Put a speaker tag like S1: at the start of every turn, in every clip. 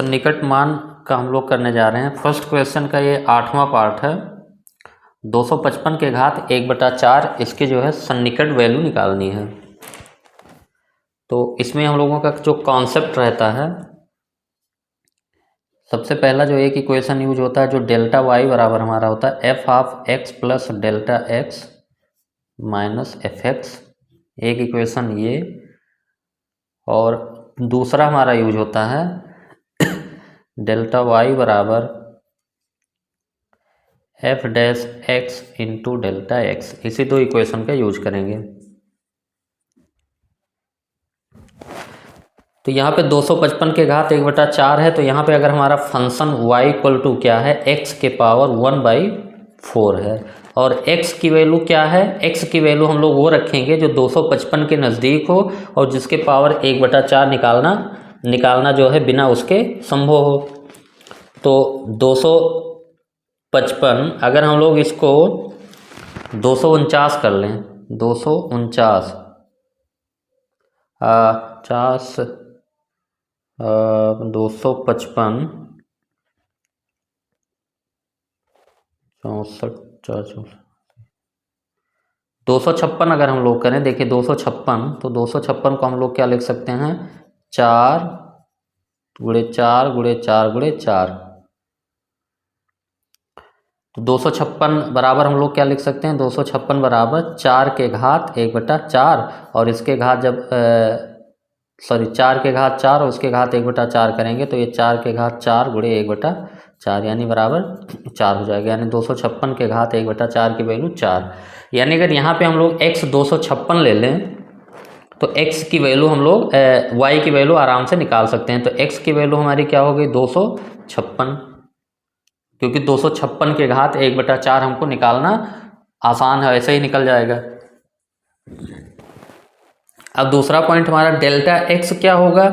S1: सन्निकट मान का हम लोग करने जा रहे हैं। फर्स्ट क्वेश्चन का ये 8वां पार्ट है। 255 के घात 1/4 इसकी जो है सन्निकट वैल्यू निकालनी है। तो इसमें हम लोगों का जो कॉन्सेप्ट रहता है, सबसे पहला जो एक इक्वेशन यूज होता है जो डेल्टा वाई बराबर हमारा होता है F of x plus delta x minus f x, एक इक्वेशन ये। और दूसरा हमारा यूज होता है डेल्टा वाई बराबर F dash x into delta x. इसी दो इक्वेशन का यूज करेंगे। तो यहाँ पे 255 के घात 1/4 है, तो यहाँ पे अगर हमारा फंक्शन y इक्वल टू क्या है, x के पावर 1/4 है। और x की वैल्यू क्या है, x की वैल्यू हम लोग वो रखेंगे जो 255 के नज़दीक हो और जिसके पावर 1/4 निकालना जो है बिना उसके संभव हो। तो 255 अगर हम लोग इसको 249 कर लें, 249 255 64 256 अगर हम लोग करें, देखिए 256, तो 256 को हम लोग क्या लिख सकते हैं, 4 गुणे 4 गुणे 4 गुणे 4। तो 256 बराबर हम लोग क्या लिख सकते हैं, 256 बराबर 4 के घात 1/4 और इसके घात जब 4 के घात 4 और उसके घात 1/4 करेंगे तो ये 4 के घात 4 गुणे 1/4 यानी बराबर 4 हो जाएगा। यानी 256 के घात 1/4 की वैल्यू 4। यानी अगर यहाँ पे हम लोग x 256 ले लें तो x की वैल्यू हम लोग y की वैल्यू आराम से निकाल सकते हैं। तो x की वैल्यू हमारी क्या हो गई, 256, क्योंकि 256 के घात 1/4 हमको निकालना आसान है, ऐसे ही निकल जाएगा। अब दूसरा पॉइंट हमारा डेल्टा एक्स क्या होगा,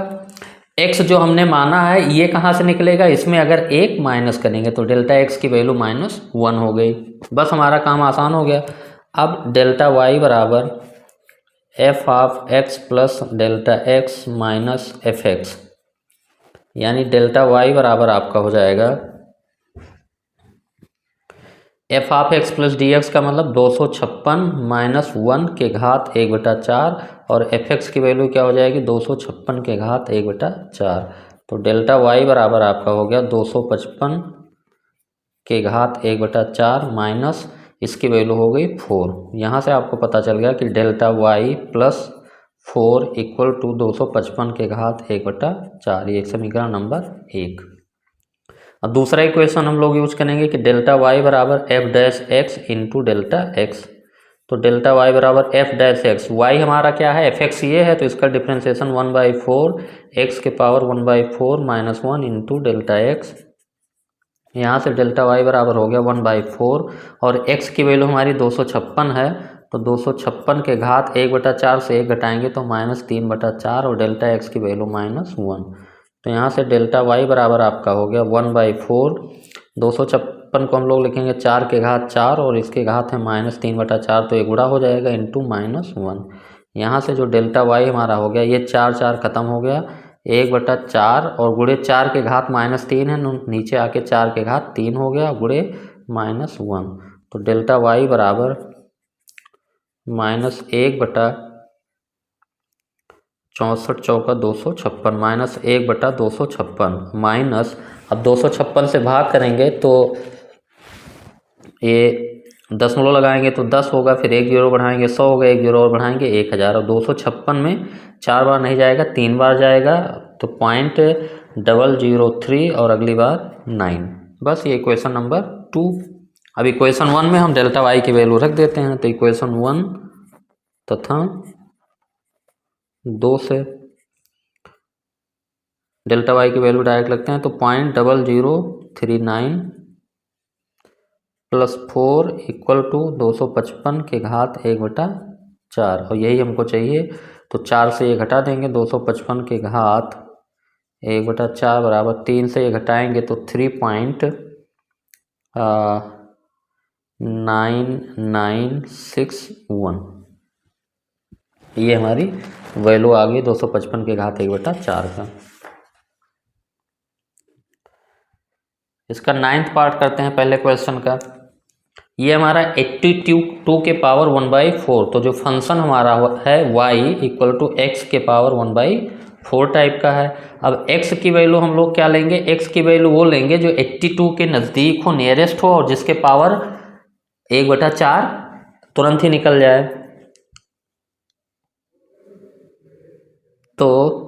S1: एक्स जो हमने माना है ये कहाँ से निकलेगा, इसमें अगर 1 माइनस करेंगे तो डेल्टा एक्स की वैल्यू -1 हो गई। बस हमारा काम आसान हो गया। अब डेल्टा वाई बराबर F of x plus delta x minus f x, यानी डेल्टा वाई बराबर आपका हो जाएगा F of x plus d x का मतलब 256 - 1 के घात 1/4 और एफ एक्स की वैल्यू क्या हो जाएगी, 256 के घात 1/4। तो डेल्टा वाई बराबर आपका हो गया 255 के घात 1/4 माइनस इसकी वैल्यू हो गई 4। यहाँ से आपको पता चल गया कि delta y plus 4 equal to 255 के घात 1/4। ये समीकरण नंबर 1। अब दूसरा इक्वेशन हम लोग यूज करेंगे कि डेल्टा वाई बराबर F dash x into delta x. तो डेल्टा वाई बराबर एफ डैश एक्स, वाई हमारा क्या है, एफ एक्स ये है, तो इसका डिफ्रेंसिएशन 1/4 एक्स के पावर 1/4 - 1 इंटू डेल्टा एक्स। यहाँ से डेल्टा वाई बराबर हो गया 1/4 और एक्स की वैल्यू हमारी 256 है, तो 256 के घात 1/4 से 1 घटाएंगे तो -3/4 और डेल्टा एक्स की वैल्यू -1। तो यहाँ से डेल्टा वाई बराबर आपका हो गया 1/4। 256 को हम लोग लिखेंगे 4 के घात 4 और इसके घात है -3/4, तो ये गुणा हो जाएगा इंटू -1। यहाँ से जो डेल्टा वाई हमारा हो गया, ये 4 4 खत्म हो गया, 1/4 और गुणे 4 के घात -3 है, नीचे आके 4 के घात 3 हो गया गुणे -1। तो डेल्टा वाई बराबर -1/64 चौका 256 -1/256 माइनस, अब 256 से भाग करेंगे तो ये दशमलव लगाएंगे तो 10 होगा, फिर 1 जीरो बढ़ाएंगे 100 होगा, 1 जीरो और बढ़ाएंगे 1000 और 256 में 4 बार नहीं जाएगा, 3 बार जाएगा, तो 0.003 और अगली बार 9। बस ये इक्वेशन नंबर 2। अब इक्वेशन 1 में हम डेल्टा वाई की वैल्यू रख देते हैं। तो इक्वेशन 1 तथा 2 से डेल्टा वाई की वैल्यू डायरेक्ट लगते हैं, तो 0.0039 + 4 इक्वल टू 255 के घात 1/4 और यही हमको चाहिए। तो 4 से ये घटा देंगे, 255 के घात 1/4 बराबर 3 से ये घटाएंगे तो 3.9961। ये हमारी वैल्यू आ गई 255 के घात 1/4 का। इसका 9th पार्ट करते हैं पहले क्वेश्चन का। ये हमारा 82 के पावर 1/4, तो जो फंक्शन हमारा है y इक्वल टू एक्स के पावर 1/4 टाइप का है। अब x की वैल्यू हम लोग क्या लेंगे, x की वैल्यू वो लेंगे जो 82 के नज़दीक हो, नियरेस्ट हो, और जिसके पावर 1/4 तुरंत ही निकल जाए। तो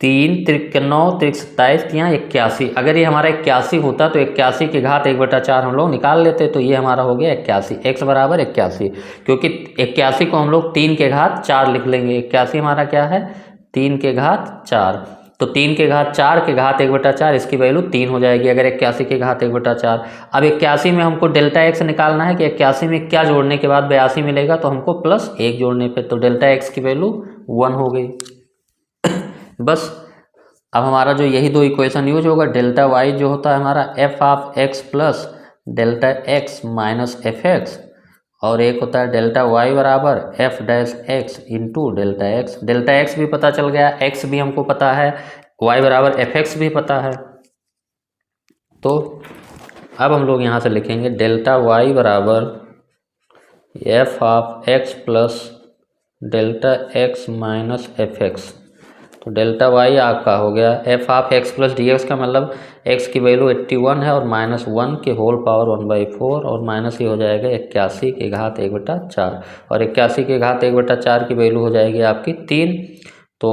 S1: 3 त्रिक 9 त्रिक 27 यहाँ 81। अगर ये हमारा 81 होता तो 81 की घात 1/4 हम लोग निकाल लेते, तो ये हमारा हो गया 81, x बराबर 81। क्योंकि 81 को हम लोग 3 के घात 4 लिख लेंगे। 81 हमारा क्या है, 3 के घात 4, तो 3 के घात 4 के घात 1/4, इसकी वैल्यू 3 हो जाएगी अगर 81 के घात 1/4। अब 81 में हमको डेल्टा एक्स निकालना है कि 81 में क्या जोड़ने के बाद 82 मिलेगा, तो हमको +1 जोड़ने पे, तो डेल्टा एक्स की वैल्यू 1 हो गई। बस अब हमारा जो यही दो इक्वेशन यूज होगा, डेल्टा वाई जो होता है हमारा F of x plus delta x minus f x, और एक होता है डेल्टा वाई बराबर F dash x into delta x. Delta x भी पता चल गया, एक्स भी हमको पता है, वाई बराबर एफ एक्स भी पता है। तो अब हम लोग यहाँ से लिखेंगे डेल्टा वाई बराबर F of x plus delta x minus f x. तो डेल्टा वाई आपका हो गया f of x plus d x, का मतलब एक्स की वैल्यू 81 है और -1 के होल पावर 1/4, और माइनस ये हो जाएगा 81 के घात 1/4, और 81 के घात 1/4 की वैल्यू हो जाएगी आपकी 3। तो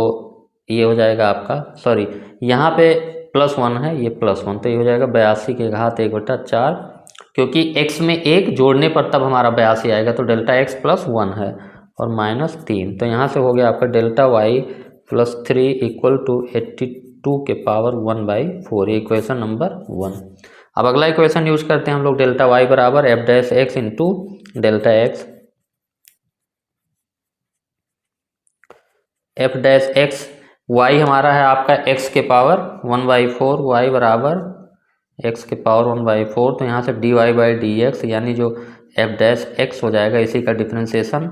S1: ये हो जाएगा आपका, सॉरी यहाँ पे +1 है, ये +1, तो ये हो जाएगा 82 के घात 1/4, क्योंकि x में 1 जोड़ने पर तब हमारा 82 आएगा, तो डेल्टा x +1 है और -3। तो यहाँ से हो गया आपका डेल्टा y +3 इक्वल टू 82 के पावर 1/4, ये इक्वेशन नंबर 1। अब अगला इक्वेशन यूज करते हैं हम लोग, डेल्टा y बराबर F dash x into delta x. F dash x y हमारा है आपका x के पावर 1/4, y बराबर x के पावर 1/4, तो यहाँ से dy/dx यानी जो एफ डैश एक्स हो जाएगा इसी का डिफ्रेंसिएशन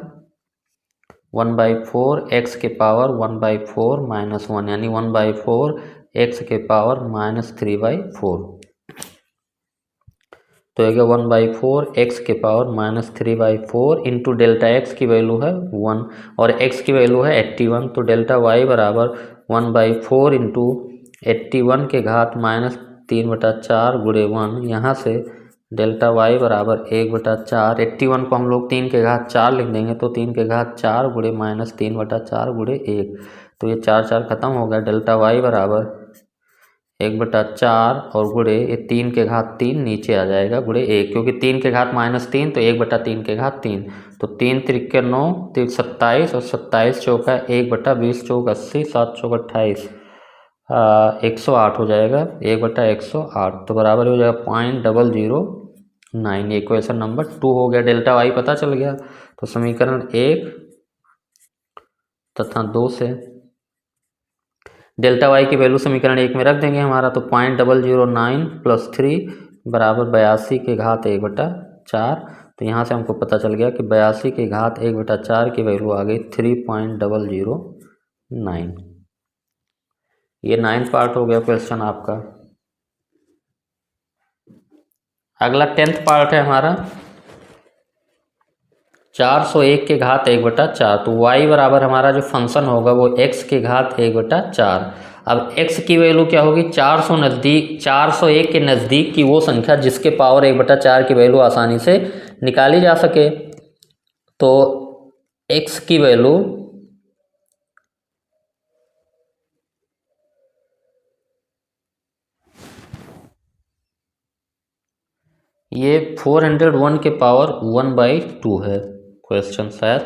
S1: 1/4 x के पावर 1/4 -1, यानी 1/4 x के पावर -3/4। तो ये 1/4 x के पावर -3/4 इंटू डेल्टा x की वैल्यू है 1 और x की वैल्यू है 81। तो डेल्टा y बराबर 1/4 इंटू 81 के घात -3/4 गुणे 1। यहाँ से डेल्टा y बराबर 1/4, 81 को हम लोग 3 के घात 4 लिख देंगे, तो 3 के घात 4 गुणे -3/4 गुणे 1, तो ये 4 खत्म हो गया। डेल्टा y बराबर 1/4 और गुणे ये 3 के घात 3 नीचे आ जाएगा गुणे 1, क्योंकि 3 के घात -3 तो 1/3 के घात 3, तो 3 त्रिक 9 3 27 और 27 चौका 1/20 चौक 80 7 चौक 28 108 हो जाएगा, 1/108, तो बराबर हो जाएगा 0.009। ये इक्वेशन नंबर 2 हो गया। डेल्टा वाई पता चल गया, तो समीकरण 1 तथा 2 से डेल्टा वाई की वैल्यू समीकरण 1 में रख देंगे हमारा, तो 0.009 + 3 बराबर 82 के घात 1/4। तो यहाँ से हमको पता चल गया कि 82 के घात 1/4 की वैल्यू आ गई 3.009। ये 9th पार्ट हो गया क्वेश्चन आपका। अगला 10th पार्ट है हमारा 401 के घात 1/4। तो y बराबर हमारा जो फंक्शन होगा वो x के घात 1/4। अब x की वैल्यू क्या होगी, 401 के नज़दीक की वो संख्या जिसके पावर 1/4 की वैल्यू आसानी से निकाली जा सके। तो x की वैल्यू ये 401 के पावर 1/2 है क्वेश्चन शायद,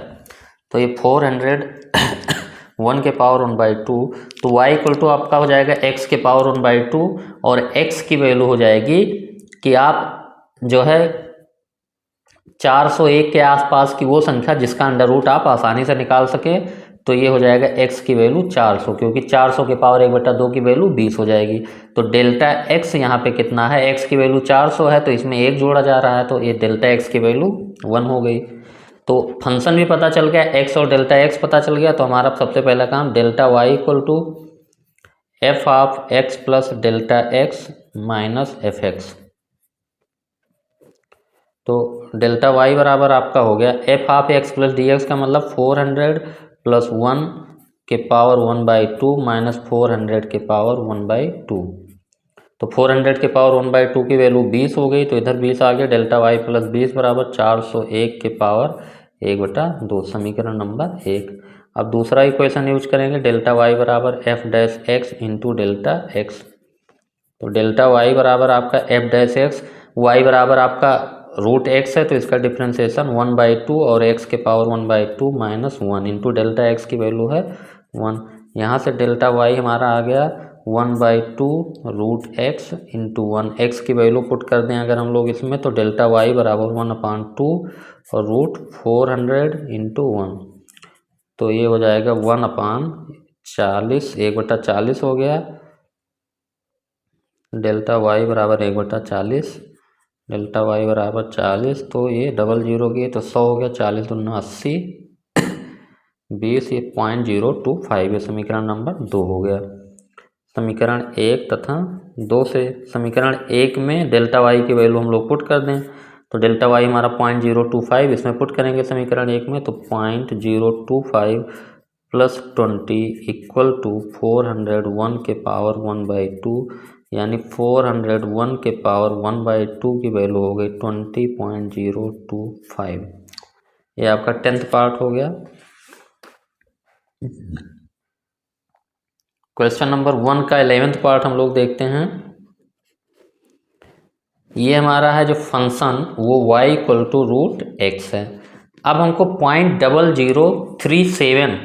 S1: तो ये 401 के पावर 1/2, तो y इक्वल टू आपका हो जाएगा x के पावर 1/2 और x की वैल्यू हो जाएगी कि आप जो है 401 के आसपास की वो संख्या जिसका अंडर रूट आप आसानी से निकाल सके, तो ये हो जाएगा x की वैल्यू 400, क्योंकि 400 के पावर 1/2 की वैल्यू 20 हो जाएगी। तो डेल्टा x यहाँ पे कितना है, x की वैल्यू 400 है, तो इसमें 1 जोड़ा जा रहा है, तो ये डेल्टा x की वैल्यू 1 हो गई। तो फंक्शन भी पता चल गया, x और डेल्टा x पता चल गया। तो हमारा सबसे पहला काम delta y equal to f of x plus delta x minus f x. तो डेल्टा वाई बराबर आपका हो गया f of x plus d x का मतलब 400 प्लस 1 के पावर 1/2 माइनस 400 के पावर 1/2। तो 400 के पावर 1/2 की वैल्यू 20 हो गई, तो इधर 20 आ गया। डेल्टा वाई प्लस 20 बराबर 401 के पावर 1/2, समीकरण नंबर 1। अब दूसरा इक्वेशन यूज करेंगे, डेल्टा वाई बराबर F dash x into delta x. तो डेल्टा वाई बराबर आपका एफ डैश एक्स, वाई बराबर आपका रूट एक्स है तो इसका डिफ्रेंसिएशन 1/2 और एक्स के power 1/2 minus 1 into delta x की वैल्यू है 1। यहाँ से डेल्टा वाई हमारा आ गया 1/2 रूट एक्स इंटू 1, एक्स की वैल्यू पुट कर दें अगर हम लोग इसमें, तो डेल्टा वाई बराबर 1/2 और रूट 400 इंटू 1, तो ये हो जाएगा 1/40, 1/40 हो गया। डेल्टा वाई बराबर 1/40, डेल्टा वाई बराबर 40, तो ये डबल जीरो की तो 100 हो गया, 40 दूना 80, 20, ये 0.025, ये समीकरण नंबर 2 हो गया। समीकरण 1 तथा 2 से समीकरण 1 में डेल्टा वाई की वैल्यू हम लोग पुट कर दें, तो डेल्टा वाई हमारा 0.025 इसमें पुट करेंगे समीकरण 1 में, तो 0.025 प्लस 20 इक्वल टू 401 के पावर 1/2, यानी 401 के पावर 1/2 की वैल्यू हो गई 20.025। ये आपका 10th पार्ट हो गया। क्वेश्चन नंबर 1 का 11th पार्ट हम लोग देखते हैं। ये हमारा है जो फंक्शन वो y equal to root x है। अब हमको 0.0037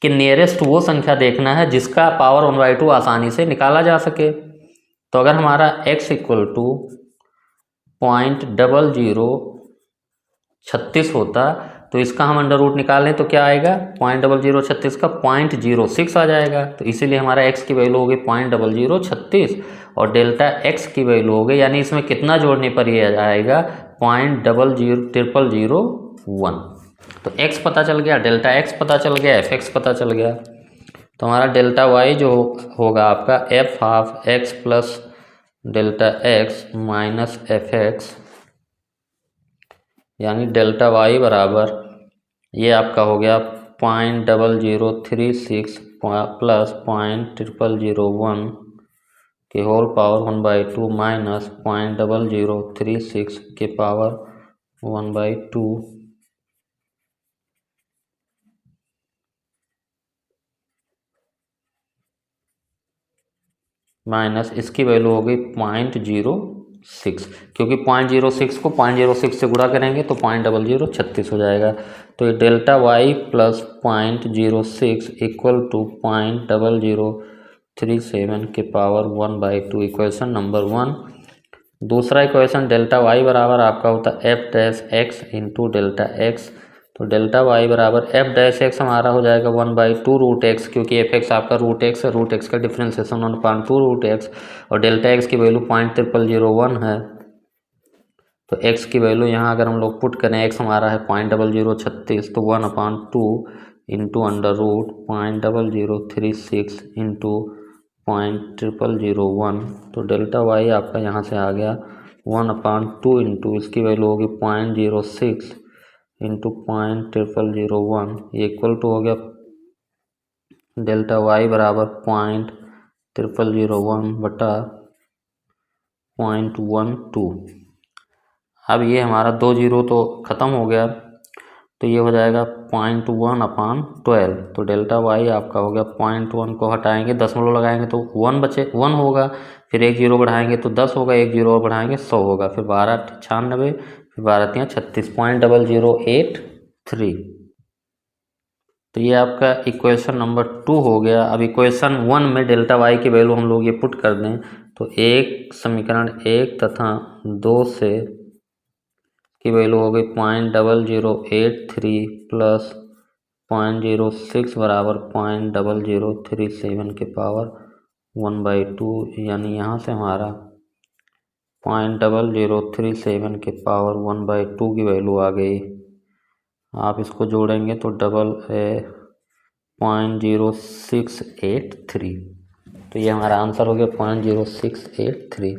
S1: के नियरेस्ट वो संख्या देखना है जिसका पावर 1/2 आसानी से निकाला जा सके। तो अगर हमारा x इक्वल टू 0.0036 होता तो इसका हम अंडर रूट निकालें तो क्या आएगा, 0.0036 का 0.06 आ जाएगा। तो इसीलिए हमारा x की वैल्यू हो गई 0.0036 और डेल्टा x की वैल्यू हो गई, यानी इसमें कितना जोड़ने पर ये आएगा 0.00001। तो x पता चल गया, डेल्टा x पता चल गया, एफ एक्स पता चल गया। तो हमारा डेल्टा y जो होगा आपका F half x plus delta x minus f x, यानी डेल्टा y बराबर ये आपका हो गया 0.0036 प्लस 0.0001 के होल पावर 1/2 माइनस 0.0036 के पावर 1/2 माइनस इसकी वैल्यू हो गई 0.06, क्योंकि 0.06 को 0.06 से गुणा करेंगे तो 0.0036 हो जाएगा। तो ये delta y plus 0.06 equal to 0.0037 के पावर 1/2, इक्वेशन नंबर 1। दूसरा इक्वेशन डेल्टा वाई बराबर आपका होता है f dash x into delta x. तो डेल्टा वाई बराबर एफ डैश एक्स हमारा हो जाएगा 1/2 रूट एक्स, क्योंकि एफ एक्स आपका रूट एक्स है, रूट एक्स का डिफ्रेंसिएशन 1/2 रूट एक्स, और डेल्टा एक्स की वैल्यू 0.0001 है। तो एक्स की वैल्यू यहाँ अगर हम लोग पुट करें, एक्स हमारा है 0.0036, तो 1/2 इंटू अंडर रूट 0.0036 इंटू 0.0001, तो डेल्टा वाई आपका यहाँ से आ गया 1/2 इंटू इसकी वैल्यू होगी 0.06 इंटू 0.0001, ये इक्वल टू हो गया डेल्टा वाई बराबर 0.0001 बटा 0.12। अब ये हमारा 2 जीरो तो ख़त्म हो गया, तो ये हो जाएगा 0.1/12। तो डेल्टा वाई आपका हो गया 0.1 को हटाएंगे, दशमलव लगाएंगे तो 1 बचे 1 होगा, फिर 1 जीरो बढ़ाएंगे तो 10 होगा, 1 जीरो और बढ़ाएंगे 100 होगा, फिर 12 96, फिर 12 36, 0.0083। तो ये आपका इक्वेशन नंबर 2 हो गया। अब इक्वेशन 1 में डेल्टा वाई की वैल्यू हम लोग ये पुट कर दें, तो एक समीकरण 1 तथा 2 से की वैल्यू हो गई 0.0083 प्लस 0.06 बराबर 0.0037 के पावर 1/2, यानी यहाँ से हमारा 0.0037 के पावर 1/2 की वैल्यू आ गई। आप इसको जोड़ेंगे तो 0.0683। तो ये हमारा आंसर हो गया 0.0683।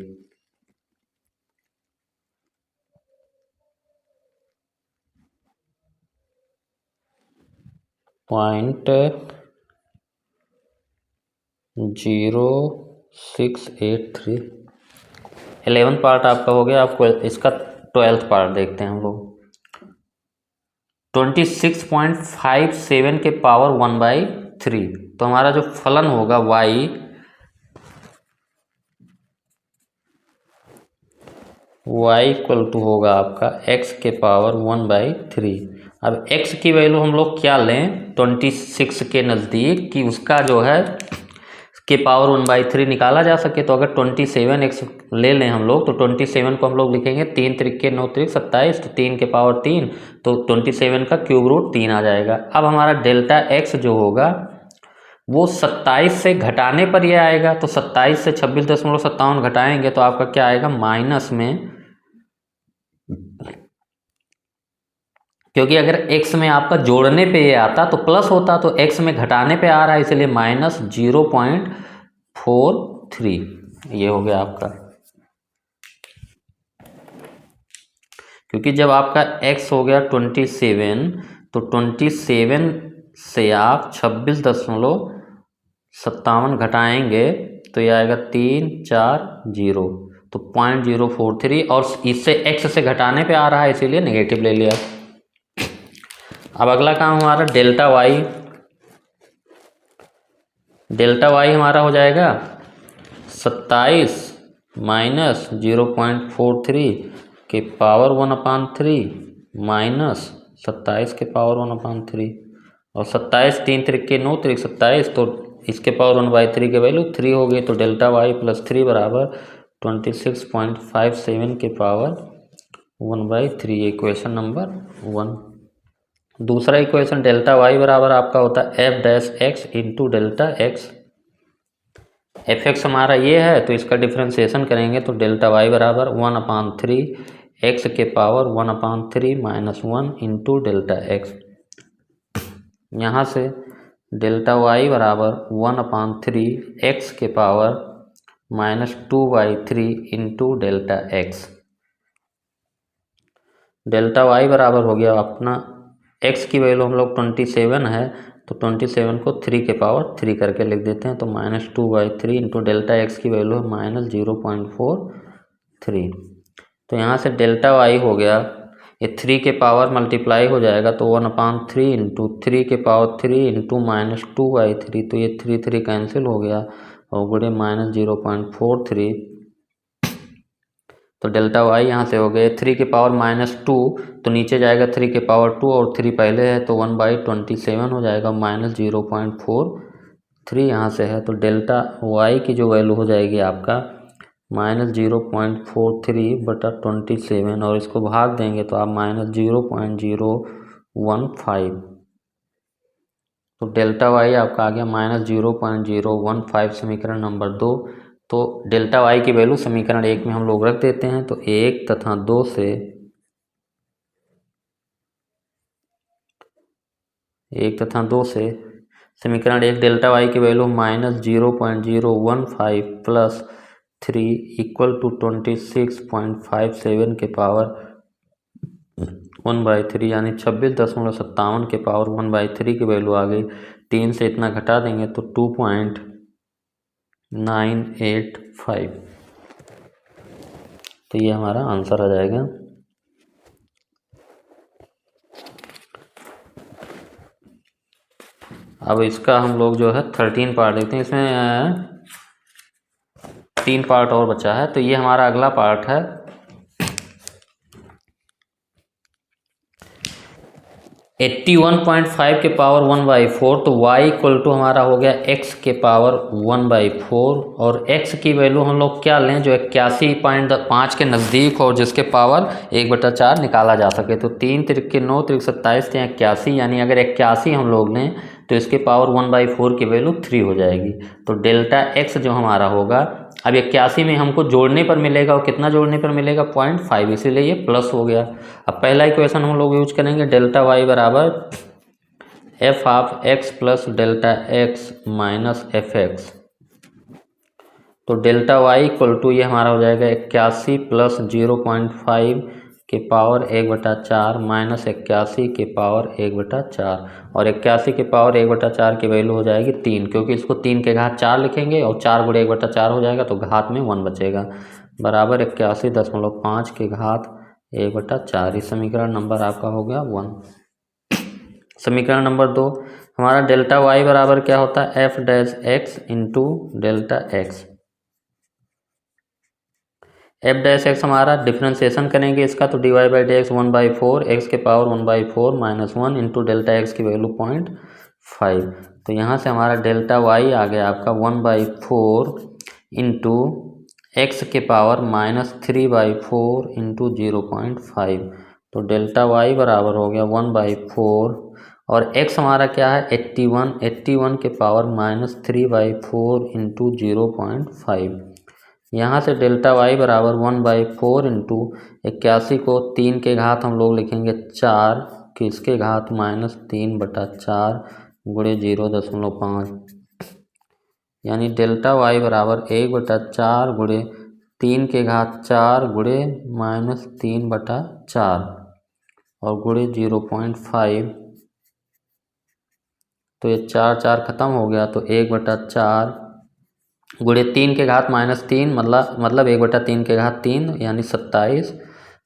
S1: पॉइंट 0683। 11 पार्ट आपका हो गया। आपको इसका 12th पार्ट देखते हैं हम लोग। 26.57 के पावर 1/3। तो हमारा जो फलन होगा y इक्वल टू होगा आपका x के पावर 1/3। अब x की वैल्यू हम लोग क्या लें 26 के नज़दीक कि उसका जो है के पावर 1/3 निकाला जा सके। तो अगर 27x ले लें हम लोग तो 27 को हम लोग लिखेंगे 3 त्रिके 9 त्रिक 27, तो 3 के पावर 3, तो 27 का क्यूब रूट 3 आ जाएगा। अब हमारा डेल्टा x जो होगा वो 27 से घटाने पर ये आएगा। तो 27 से 26.57 घटाएंगे तो आपका क्या आएगा माइनस में, क्योंकि अगर x में आपका जोड़ने पे ये आता तो प्लस होता, तो x में घटाने पे आ रहा है इसलिए -0.43 ये हो गया आपका। क्योंकि जब आपका x हो गया 27 तो 27 से आप 26.57 घटाएंगे तो ये आएगा 340, तो 0.043 और इससे x से घटाने पे आ रहा है इसीलिए नेगेटिव ले लिया। अब अगला काम हमारा डेल्टा y हमारा हो जाएगा 27 माइनस 0.43 के पावर 1/3 माइनस 27 के पावर 1/3, और 27 3 त्रिके 9 त्रिक 27, तो इसके पावर 1/3 के वैल्यू 3 हो गई। तो डेल्टा y प्लस 3 बराबर 26.57 के पावर 1/3, इक्वेशन नंबर 1। दूसरा इक्वेशन डेल्टा y बराबर आपका होता है f-x into delta x। F x हमारा ये है तो इसका डिफ्रेंसिएशन करेंगे तो डेल्टा y बराबर 1/3 x के power 1/3 minus 1 into delta x। यहाँ से डेल्टा y बराबर 1/3 x के power -2/3 into delta x। Delta y बराबर हो गया अपना x की वैल्यू हम लोग 27 है तो 27 को 3 के पावर 3 करके लिख देते हैं, तो -2/3 इंटू डेल्टा x की वैल्यू है -0.43। तो यहाँ से डेल्टा y हो गया ये 3 के पावर मल्टीप्लाई हो जाएगा तो 1/3 इंटू 3 के पावर 3 इंटू -2/3, तो ये 3 कैंसिल हो गया और गुणे -0.43। तो डेल्टा y यहाँ से हो गए 3 के पावर -2, तो नीचे जाएगा 3 के पावर 2 और 3 पहले है तो 1/27 हो जाएगा -0.43 यहाँ से है। तो डेल्टा y की जो वैल्यू हो जाएगी आपका -0.43/27, और इसको भाग देंगे तो आप -0.015। तो डेल्टा y आपका आ गया -0.015, समीकरण नंबर 2। तो डेल्टा y की वैल्यू समीकरण 1 में हम लोग रख देते हैं, तो 1 तथा 2 से समीकरण 1 डेल्टा y की वैल्यू -0.015 प्लस 3 इक्वल टू 26.57 के पावर 1/3 यानी 26.57 के पावर 1/3 की वैल्यू आ गई। 3 से इतना घटा देंगे तो 2.985, तो ये हमारा आंसर आ जाएगा। अब इसका हम लोग जो है 13 पार्ट देखते हैं। इसमें 3 पार्ट और बचा है, तो ये हमारा अगला पार्ट है। 81.5 के पावर 1/4, तो y इक्वल टू हमारा हो गया x के पावर 1/4, और x की वैल्यू हम लोग क्या लें जो 81.5 के नज़दीक हो, जिसके पावर 1/4 निकाला जा सके। तो 3 त्रिके 9 त्रिक 27 या 81, यानी अगर 81 हम लोग लें तो इसके पावर 1/4 की वैल्यू 3 हो जाएगी। तो डेल्टा x जो हमारा होगा, अब 81 में हमको जोड़ने पर मिलेगा, और कितना जोड़ने पर मिलेगा 0.5, इसीलिए ये प्लस हो गया। अब पहला इक्वेशन हम लोग यूज करेंगे डेल्टा y बराबर f of x plus delta x minus f x. तो डेल्टा वाई इक्वल टू ये हमारा हो जाएगा 81 प्लस 0.5 के पावर 1/4 माइनस 81 के पावर 1/4 और 81 के पावर 1/4 की वैल्यू हो जाएगी 3, क्योंकि इसको 3 के घात 4 लिखेंगे और 4 गुणे 1/4 हो जाएगा तो घात में 1 बचेगा, बराबर 81.5 के घात 1/4। इस समीकरण नंबर आपका हो गया 1। समीकरण नंबर 2, हमारा डेल्टा वाई बराबर क्या होता है, f dash x into delta x. F dash x हमारा डिफ्रेंसिएशन करेंगे इसका, तो d y by d x 1/4 x के power 1/4 minus 1 into delta x की वैल्यू 0.5। तो यहाँ से हमारा डेल्टा वाई आ गया आपका 1/4 इंटू एक्स के पावर -3/4 इंटू 0.5। तो डेल्टा वाई बराबर हो गया 1/4 और एक्स हमारा क्या है 81 के पावर -3/4 इंटू 0.5। यहाँ से डेल्टा वाई बराबर 1/4 इंटू 81 को 3 के घात हम लोग लिखेंगे 4, किसके घात -3/4 गुणे 0.5, यानी डेल्टा वाई बराबर 1/4 गुणे 3 के घात 4 गुणे -3/4 और गुणे 0.5। तो ये 4 खत्म हो गया, तो 1/4 गुणे 3 के घात -3 मतलब 1/3 के घात 3 यानी 27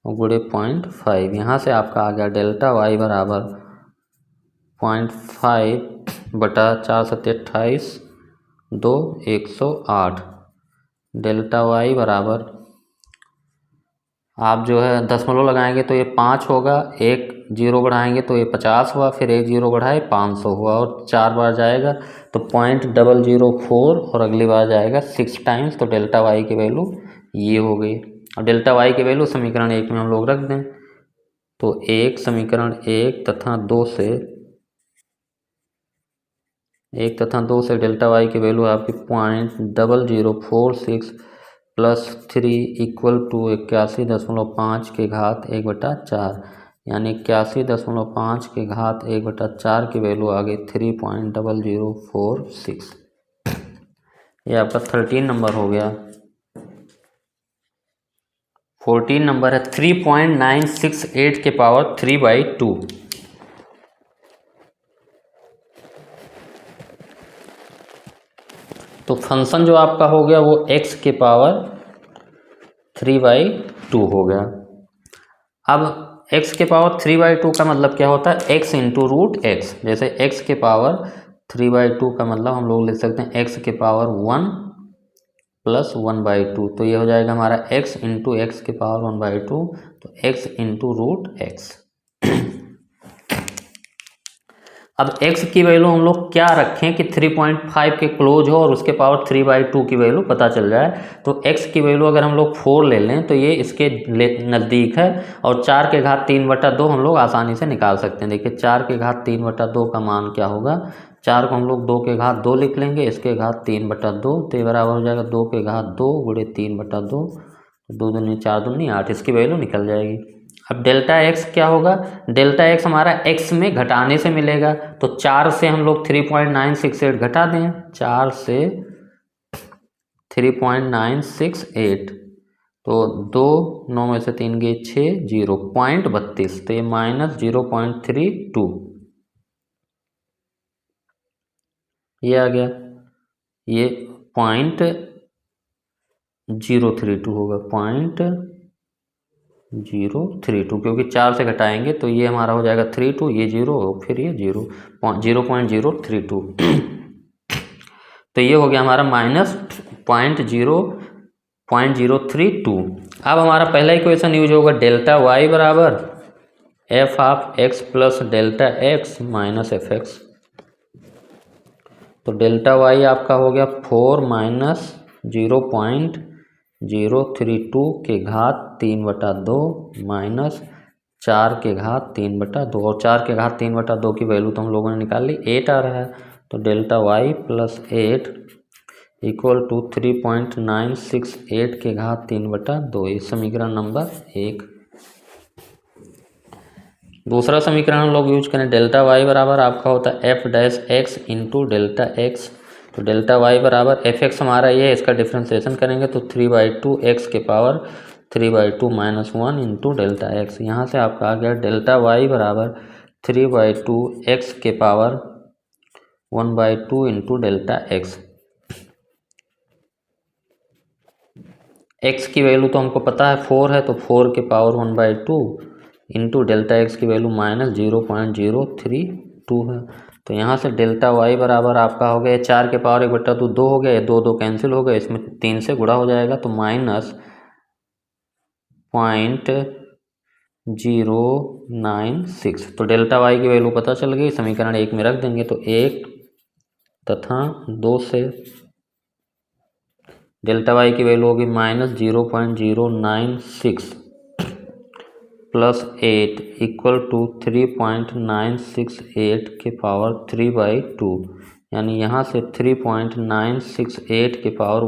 S1: और गुणे 0.5। यहाँ से आपका आ गया डेल्टा वाई बराबर 0.5/4 7 28 2 108। डेल्टा वाई बराबर आप जो है दशमलव लगाएंगे तो ये 5 होगा, एक 0 बढ़ाएंगे तो ये 50 हुआ, फिर एक 0 बढ़ाए 500 हुआ और 4 बार जाएगा तो 0.004 और अगली बार जाएगा 6 टाइम्स। तो डेल्टा वाई की वैल्यू ये हो गई और डेल्टा वाई की वैल्यू समीकरण 1 में हम लोग रख दें तो समीकरण 1 तथा 2 से डेल्टा वाई की वैल्यू आपकी 0.0046 प्लस 3 इक्वल टू 81.5 के घात 1/4, यानी 81.5 के घात 1/4 की वैल्यू आ गई 3.0046। ये आपका 13 नंबर हो गया। 14 नंबर है 3.968 के पावर 3/2। तो फंक्शन जो आपका हो गया वो x के पावर 3/2 हो गया। अब x के पावर 3/2 का मतलब क्या होता है, x इंटू रूट एक्स। जैसे x के पावर 3/2 का मतलब हम लोग लिख सकते हैं x के पावर 1 प्लस 1/2। तो ये हो जाएगा हमारा x इंटू एक्स के पावर 1/2, तो x इंटू रूट एक्स। अब x की वैल्यू हम लोग क्या रखें कि 3.5 के क्लोज हो और उसके पावर 3/2 की वैल्यू पता चल जाए। तो x की वैल्यू अगर हम लोग 4 ले लें तो ये इसके नज़दीक है और 4 के घात 3/2 हम लोग आसानी से निकाल सकते हैं। देखिए 4 के घात 3/2 का मान क्या होगा, 4 को हम लोग 2 के घात 2 लिख लेंगे, इसके घात 3/2 तो ये बराबर हो जाएगा 2 के घात 2 गुणे 3/2, 2 दूनी 4 दूनी 8, इसकी वैल्यू निकल जाएगी। अब डेल्टा एक्स क्या होगा, डेल्टा एक्स हमारा एक्स में घटाने से मिलेगा, तो 4 से हम लोग 3.968 घटा दें, 4 से 3.968 तो 2 9 में से 3 गए 6 0.32, तो ये -0.32 ये आ गया, ये 0.032 होगा, 0.032 क्योंकि 4 से घटाएंगे तो ये हमारा हो जाएगा 32, ये 0 फिर ये 0.032 तो ये हो गया हमारा -0.032। अब हमारा पहला इक्वेशन यूज होगा डेल्टा वाई बराबर F of x plus delta x minus f x. तो डेल्टा वाई आपका हो गया 4 माइनस 0.032 के घात 3/2 माइनस 4 के घात 3/2 और 4 के घात 3/2 की वैल्यू तो हम लोगों ने निकाल ली, 8 आ रहा है। तो delta y plus 8 equal to 3.968 के घात 3/2, ये समीकरण नंबर 1। दूसरा समीकरण हम लोग यूज करें डेल्टा वाई बराबर आपका होता है f dash x into delta x. तो डेल्टा वाई बराबर एफ एक्स हमारा ये है, इसका डिफ्रेंसिएशन करेंगे तो 3/2 एक्स के पावर 3/2 -1 इंटू डेल्टा एक्स। यहाँ से आपका आ गया डेल्टा वाई बराबर 3/2 एक्स के power 1/2 into delta x. X की वैल्यू तो हमको पता है 4 है, तो 4 के पावर 1/2 इंटू डेल्टा एक्स की वैल्यू -0.032 है। तो यहाँ से डेल्टा वाई बराबर आपका हो गया 4 के पावर 1/2 2 हो गया, 2 2 कैंसिल हो गया, इसमें 3 से गुणा हो जाएगा तो -0.096। तो डेल्टा वाई की वैल्यू पता चल गई, समीकरण 1 में रख देंगे तो 1 तथा 2 से डेल्टा वाई की वैल्यू होगी -0.096 प्लस 8 इक्वल टू 3.968 के पावर 3/2, यानी यहाँ से 3.968 के पावर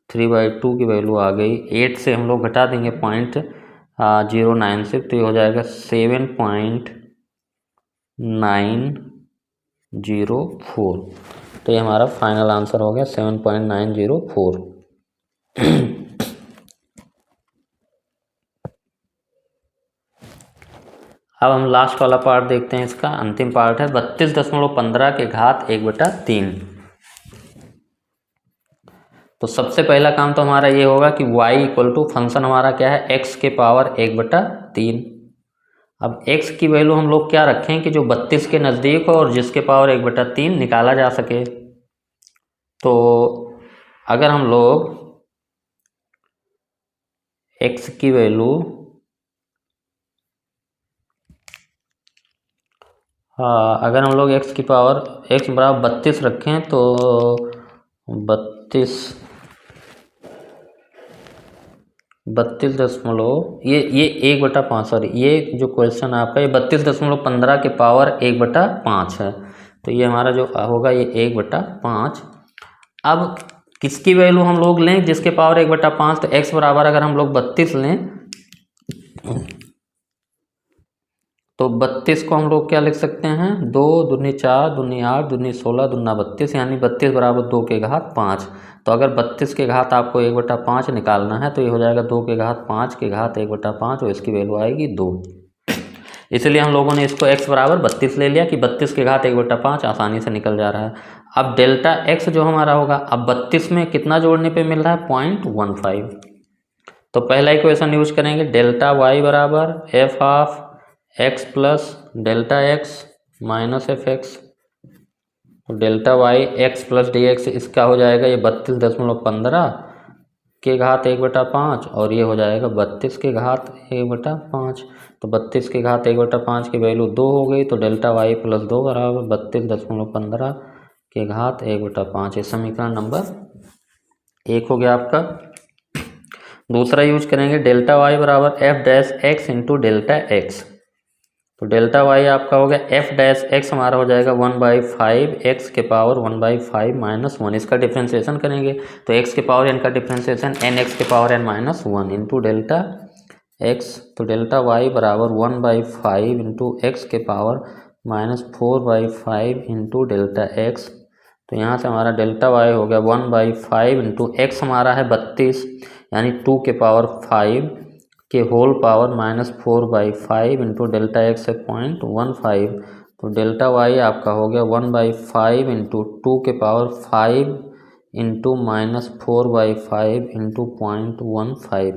S1: 3/2 की वैल्यू आ गई। 8 से हम लोग घटा देंगे 0.096 तो ये हो जाएगा 7.904। तो ये हमारा फाइनल आंसर हो गया 7.904। अब हम लास्ट वाला पार्ट देखते हैं, इसका अंतिम पार्ट है 32.15 के घात 1/3। तो सबसे पहला काम तो हमारा ये होगा कि y इक्वल टू फंक्शन हमारा क्या है, x के पावर 1/3। अब x की वैल्यू हम लोग क्या रखें कि जो 32 के नज़दीक हो और जिसके पावर 1/3 निकाला जा सके। तो अगर हम लोग x की वैल्यू अगर हम लोग x की पावर x बराबर 32 रखें तो 32 ये 1/5, सॉरी ये जो क्वेश्चन आपका ये 32.15 के पावर 1/5 है। तो ये हमारा जो होगा ये 1/5। अब किसकी वैल्यू हम लोग लें जिसके पावर 1/5, तो x बराबर अगर हम लोग 32 लें तो 32 को हम लोग क्या लिख सकते हैं, 2 दूनी 4 दूनी 8 दूनी 16 दूना 32, यानी 32 बराबर 2 के घात 5। तो अगर 32 के घात आपको 1/5 निकालना है तो ये हो जाएगा 2 के घात 5 के घात 1/5 और इसकी वैल्यू आएगी 2। इसलिए हम लोगों ने इसको x बराबर 32 ले लिया कि 32 के घात 1/5 आसानी से निकल जा रहा है। अब डेल्टा x जो हमारा होगा, अब 32 में कितना जोड़ने पे मिल रहा है, 0.15। तो पहला इक्वेशन यूज करेंगे, डेल्टा y बराबर f of x plus delta x minus f x. तो delta y x plus d x इसका हो जाएगा ये 32.15 के घात 1/5 और ये हो जाएगा 32 के घात 1/5। तो 32 के घात 1/5 की वैल्यू 2 हो गई, तो डेल्टा वाई प्लस 2 बराबर 32.15 के घात 1/5। ये समीकरण नंबर 1 हो गया आपका। दूसरा यूज करेंगे, डेल्टा वाई बराबर F dash x into delta x. तो डेल्टा वाई आपका हो गया एफ डैश एक्स हमारा हो जाएगा 1/5 एक्स के पावर 1/5 -1। इसका डिफ्रेंसिएशन करेंगे तो एक्स के पावर एन का डिफ्रेंसिएशन एन एक्स के power n -1 into delta x. तो डेल्टा वाई बराबर 1/5 इंटू एक्स के पावर -4/5 इंटू डेल्टा एक्स। तो यहाँ से हमारा डेल्टा वाई हो गया 1/5 इंटू एक्स हमारा है 32, यानी 2 के पावर 5 के whole power -4/5 into delta x है 0.15। तो डेल्टा वाई आपका हो गया 1/5 इंटू 2 के power 5 into -4/5 into 0.15।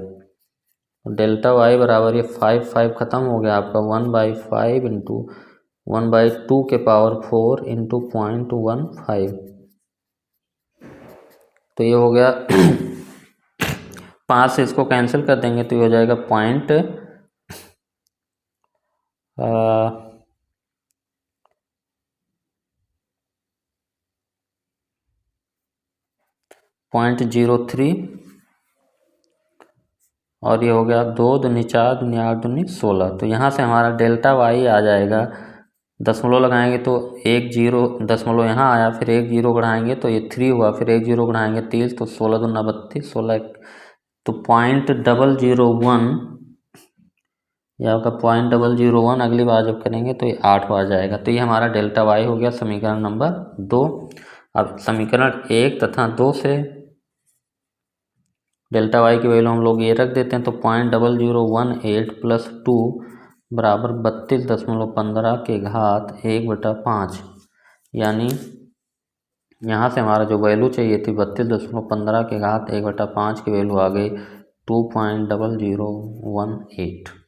S1: Delta y बराबर ये 5 ख़त्म हो गया आपका 1/5 इंटू 1/2 के पावर 4 इंटू 0.15। तो ये हो गया 5 से इसको कैंसिल कर देंगे तो ये हो जाएगा 0.03 और ये हो गया 2 दूनी 4 दूनी 8 दूनी 16। तो यहाँ से हमारा डेल्टा वाई आ जाएगा, दशमलव लगाएंगे तो 1 0 दशमलव यहाँ आया, फिर 1 0 बढ़ाएंगे तो ये 3 हुआ, फिर 1 0 बढ़ाएंगे 30, तो 16 दूना 32 16, तो 0.001 या आपका 0.001 अगली बार जब करेंगे तो ये 8 आ जाएगा। तो ये हमारा डेल्टा वाई हो गया समीकरण नंबर 2। अब समीकरण 1 तथा 2 से डेल्टा वाई की वैल्यू हम लोग ये रख देते हैं, तो 0.0018 प्लस 2 बराबर 32.15 के घात 1/5, यानी यहाँ से हमारा जो वैल्यू चाहिए थी 32.15 के घात 1/5 की वैल्यू आ गई 2.0018।